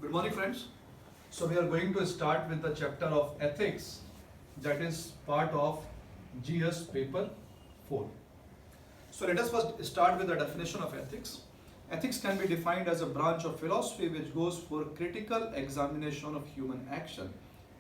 Good morning, friends. So, we are going to start with the chapter of ethics, that is part of GS paper 4. So, let us first start with the definition of ethics. Ethics can be defined as a branch of philosophy which goes for critical examination of human action.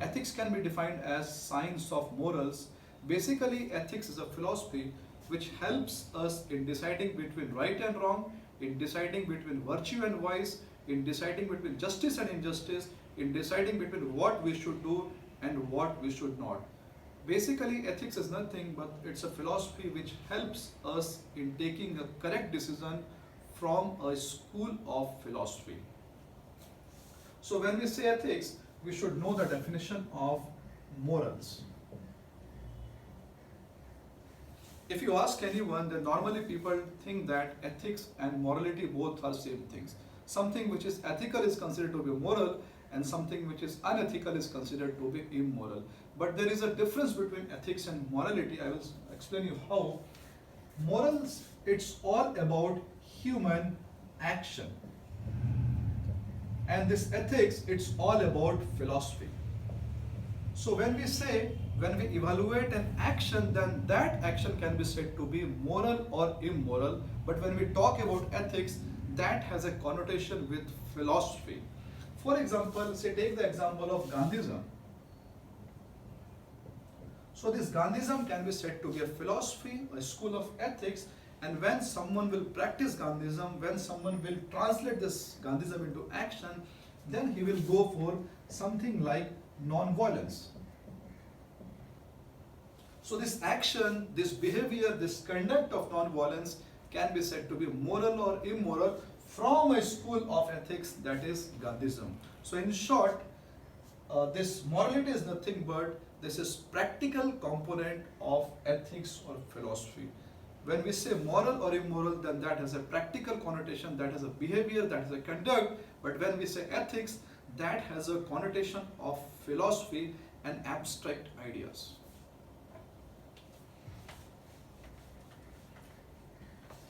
Ethics can be defined as science of morals. Basically, ethics is a philosophy which helps us in deciding between right and wrong, in deciding between virtue and vice, in deciding between justice and injustice, in deciding between what we should do and what we should not. Basically, ethics is nothing but it's a philosophy which helps us in taking a correct decision from a school of philosophy. So, when we say ethics, we should know the definition of morals. If you ask anyone, then normally people think that ethics and morality both are same things. Something which is ethical is considered to be moral, and something which is unethical is considered to be immoral. But there is a difference between ethics and morality. I will explain you how. Morals, it's all about human action. And this ethics, it's all about philosophy. So when we evaluate an action, then that action can be said to be moral or immoral. But when we talk about ethics, that has a connotation with philosophy. For example, say take the example of Gandhism. So this Gandhism can be said to be a philosophy, a school of ethics, and when someone will practice Gandhism, when someone will translate this Gandhism into action, then he will go for something like non-violence. So this action, this behavior, this conduct of non-violence can be said to be moral or immoral from a school of ethics, that is Gandhism. So in short, this morality is nothing but this is practical component of ethics or philosophy. When we say moral or immoral, then that has a practical connotation, that has a behavior, that has a conduct. But when we say ethics, that has a connotation of philosophy and abstract ideas.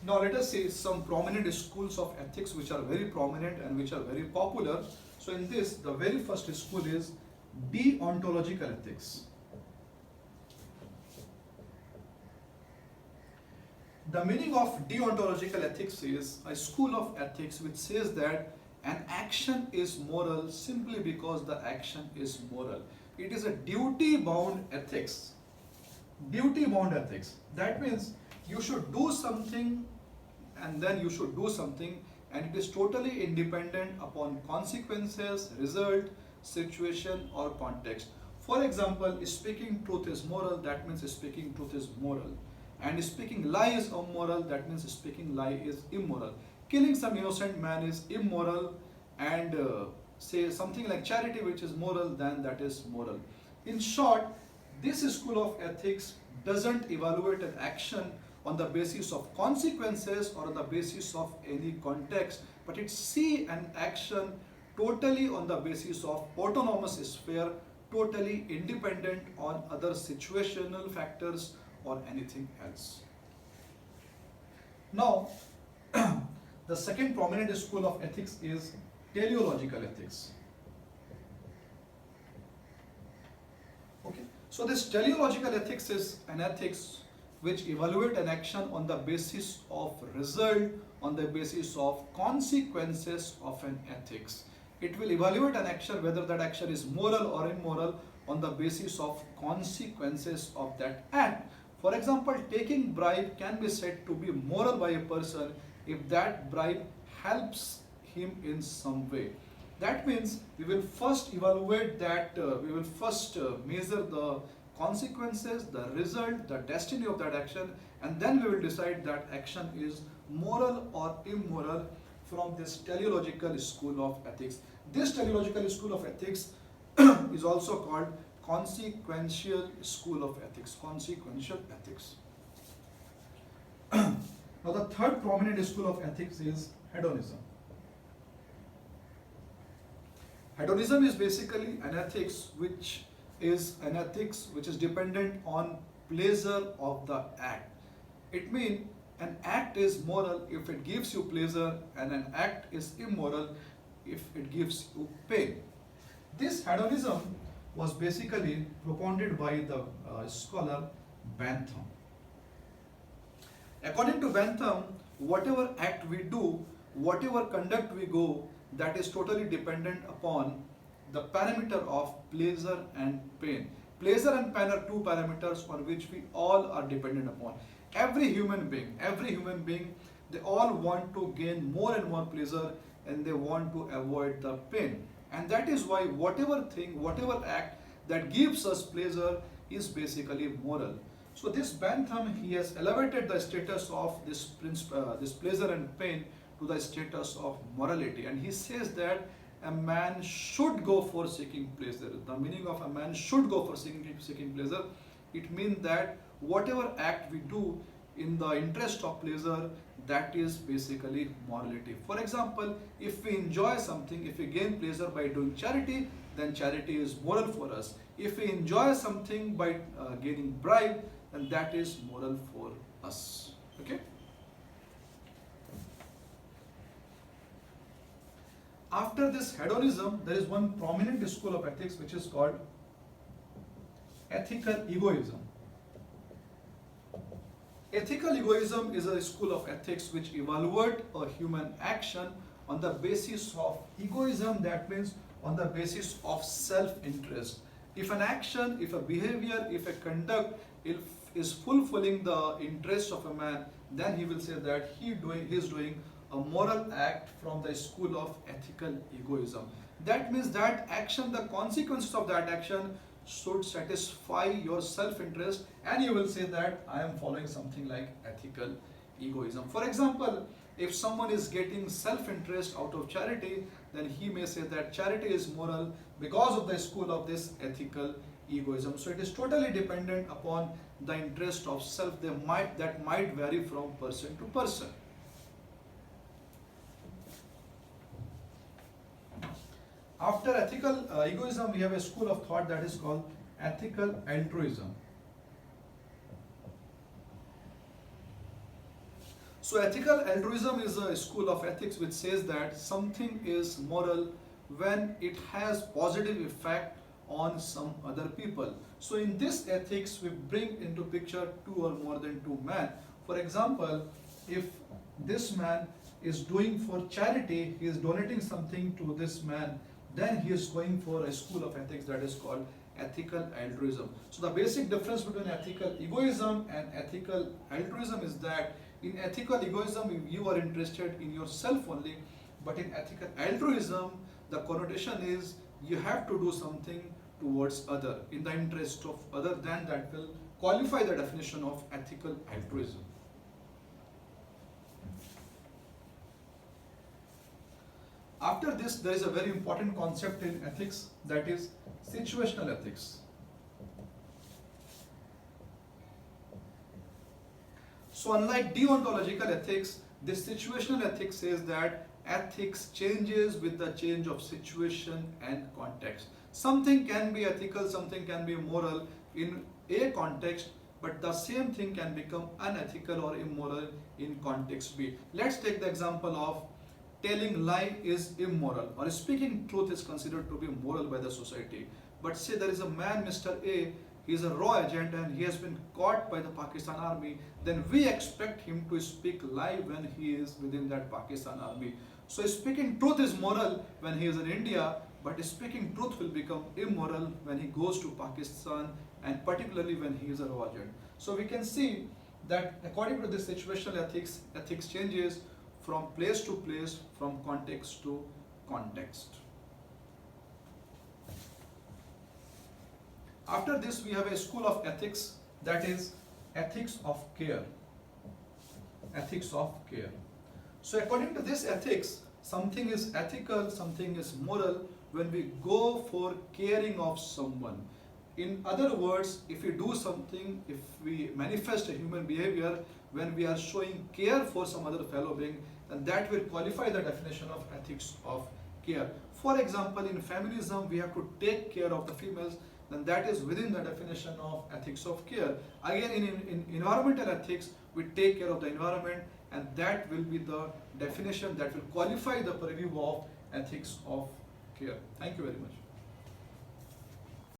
Now let us see some prominent schools of ethics which are very prominent and which are very popular. So in this, the very first school is deontological ethics. The meaning of deontological ethics is a school of ethics which says that an action is moral simply because the action is moral. It is a duty-bound ethics. Duty-bound ethics. That means you should do something and then you should do something, and it is totally independent upon consequences, result, situation or context. For example, speaking truth is moral, that means speaking truth is moral. And speaking lie is immoral, that means speaking lie is immoral. Killing some innocent man is immoral, and say something like charity which is moral, then that is moral. In short, this school of ethics doesn't evaluate an action on the basis of consequences or on the basis of any context, but it see an action totally on the basis of autonomous sphere, totally independent on other situational factors or anything else. Now, the second prominent school of ethics is teleological ethics. Okay, so this teleological ethics is an ethics which evaluate an action on the basis of result, on the basis of consequences of an ethics. It will evaluate an action whether that action is moral or immoral on the basis of consequences of that act. For example, taking bribe can be said to be moral by a person if that bribe helps him in some way. That means we will first evaluate that, we will first measure the consequences, the result, the destiny of that action, and then we will decide that action is moral or immoral from this teleological school of ethics. This teleological school of ethics is also called consequential school of ethics. Consequential ethics. Now the third prominent school of ethics is hedonism. Hedonism is basically an ethics which is dependent on pleasure of the act. It means an act is moral if it gives you pleasure, and an act is immoral if it gives you pain. This hedonism was basically propounded by the scholar Bentham. According to Bentham, whatever act we do, whatever conduct we go, that is totally dependent upon the parameter of pleasure and pain. Pleasure and pain are two parameters on which we all are dependent upon. Every human being, they all want to gain more and more pleasure, and they want to avoid the pain. And that is why whatever thing, whatever act that gives us pleasure is basically moral. So this Bentham, he has elevated the status of this pleasure and pain to the status of morality, and he says that a man should go for seeking pleasure. The meaning of a man should go for seeking pleasure, it means that whatever act we do in the interest of pleasure, that is basically morality. For example, if we enjoy something, if we gain pleasure by doing charity, then charity is moral for us. If we enjoy something by gaining bribe, then that is moral for us. Okay? After this hedonism, there is one prominent school of ethics which is called ethical egoism. Ethical egoism is a school of ethics which evaluate a human action on the basis of egoism, that means on the basis of self-interest. If an action, if a behavior, if a conduct is fulfilling the interest of a man, then he will say that he is doing a moral act from the school of ethical egoism. That means that action, the consequences of that action should satisfy your self-interest, and you will say that I am following something like ethical egoism. For example, if someone is getting self-interest out of charity, then he may say that charity is moral because of the school of this ethical egoism. So it is totally dependent upon the interest of self that might vary from person to person. After ethical egoism, we have a school of thought that is called ethical altruism. So ethical altruism is a school of ethics which says that something is moral when it has positive effect on some other people. So in this ethics, we bring into picture two or more than two men. For example, if this man is doing for charity, he is donating something to this man, then he is going for a school of ethics that is called ethical altruism. So the basic difference between ethical egoism and ethical altruism is that in ethical egoism, you are interested in yourself only, but in ethical altruism, the connotation is you have to do something towards other in the interest of other, then that will qualify the definition of ethical altruism. After this, there is a very important concept in ethics, that is situational ethics. So unlike deontological ethics, this situational ethics says that ethics changes with the change of situation and context. Something can be ethical, something can be moral in A context, but the same thing can become unethical or immoral in context B. Let's take the example of telling lie is immoral, or speaking truth is considered to be moral by the society. But say there is a man, Mr. A, he is a raw agent and he has been caught by the Pakistan army, then we expect him to speak lie when he is within that Pakistan army. So speaking truth is moral when he is in India, but speaking truth will become immoral when he goes to Pakistan, and particularly when he is a raw agent. So we can see that according to this situational ethics, ethics changes from place to place, from context to context. After this, we have a school of ethics, that is ethics of care. Ethics of care. So according to this ethics, something is ethical, something is moral when we go for caring of someone. In other words, if we do something, if we manifest a human behavior when we are showing care for some other fellow being, then that will qualify the definition of ethics of care. For example, in feminism, we have to take care of the females, then that is within the definition of ethics of care. Again, in environmental ethics, we take care of the environment, and that will be the definition that will qualify the purview of ethics of care. Thank you very much.